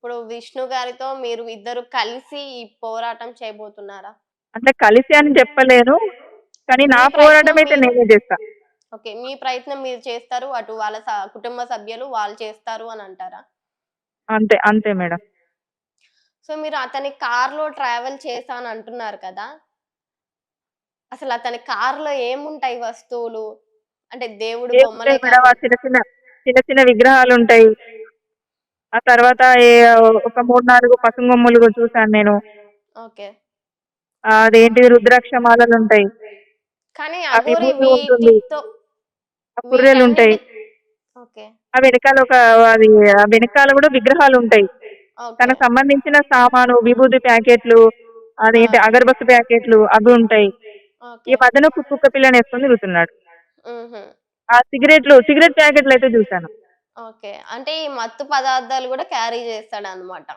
ఇప్పుడు విష్ణు గారితో మీరు ఇద్దరు కలిసి ఈ పోరాటం చేయబోతున్నారా? అంటే కలిసి అని చెప్పలేను. కానీ నా మీ ప్రయత్నం పోరాటం అయితే మీరు నేనే జేస్తా. ఓకే. మీ ప్రయత్నం మీరు చేస్తారు. అటు వాళ్ళ కుటుంబ సభ్యులు వాళ్ళు చేస్తారు అని అంటారా? అంతే. అంతే మేడం. సో, మీరు అతని కార్‌లో ట్రావెల్ చేశా అని అంటున్నారు కదా! అసలు అతని కార్‌లో ఏముంటాయి వస్తువులు? అంటే దేవుడి ఏముంటాయి బొమ్మలే మేడం ఆ కాకుండా చిన్న చిన్న విగ్రహాలుంటాయి. ఆ తర్వాత ఒక 3, 4 పసుంగొమ్ములు చూసాను నేను. ఓకే. అదేంటిది రుద్రాక్ష మాలలుంటాయి. కానీ ఆ అఘోరి విభూది ఉంటుంది. వీటితో ఆ పుర్రెలుంటాయి. వీటన్నిటి ఓకే. ఆ వెనకాల అది ఆ వెనకాల గూడా విగ్రహాలుంటాయి. ఓకే. తనకు సంబంధించిన సామాను, విభూది ప్యాకెట్లు, ఆ! అదేంటి అగరబత్తి ప్యాకెట్లు అవి ఉంటాయి. ఈ ఓకే. మధ్యన కుక్క పిల్లనేసుకొని తిరుగుతున్నాడు. హుహు. ఆ సిగరెట్ ప్యాకెట్లయితే జూసాను. ఓకే. అంటే ఈ మత్తు పదార్థాలు గూడా క్యారీ చేస్తాడన్నమాట.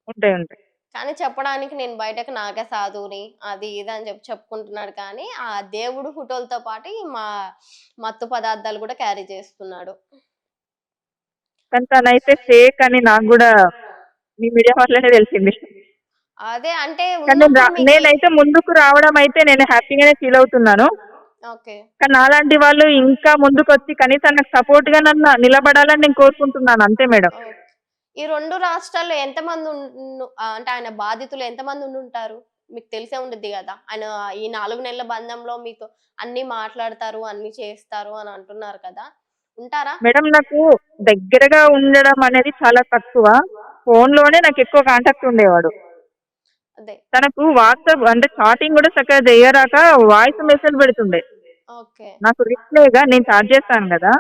ఉంటాయి. ఉంటాయి. కానీ చెప్పడానికి నేను బయటకి నాకే సాధువుని, అది ఇది అని చెప్పుకుంటున్నాడు కానీ, ఆ దేవుడు ఫోటోలతో పాటు ఈ మత్తు పదార్థాలు గూడా క్యారీ చేస్తున్నాడు. కానీ తనైతే ఫేక్ అని నాకు గూడా మీ మీడియా వల్లనే తెలిసింది. అదే అంటే కానీ ఉన్నప్పుడు మీకి నేనైతే ముందుకు రావడం అయితే నేను హ్యాపీగానే ఫీల్ అవుతున్నాను. ఓకే. కానీ నాలాంటి వాళ్ళు ఇంకా ముందుకొచ్చి కనీసం నాకు సపోర్ట్‌గా నిలబడాలని నేను కోరుకుంటున్నాను. అంతే మేడం. ఓకే. ఈ 2 రాష్ట్రాల్లో ఎంతమంది అంటే ఆయన బాధితులు ఎంతమంది ఉండుంటారు? మీకు తెలిసే ఉండిద్ది గదా! ఆయన ఈ 4 నెలల బంధంలో మీతో అన్నీ మాట్లాడతారు, అన్నీ చేస్తారు అని అంటున్నారు కదా! ఉంటారా? మేడం నాకు దగ్గరగా ఉండడం అనేది చాలా తక్కువ. ఫోన్‌లోనే నాకెక్కువ కాంటాక్ట్ ఉండేవాడు. అదే. తనకు వాట్సాప్ అంటే చాటింగ్ గూడా చక్కగా జేయరాక వాయిస్ మెసేజ్ పెడుతుండే. ఓకే. నాకు రిప్లైగా నేను చాట్ చేస్తాను గదా!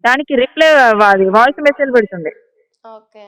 దానికి రిప్లై అది వాయిస్ మెసేజ్ పెడుతుండే. ఓకే.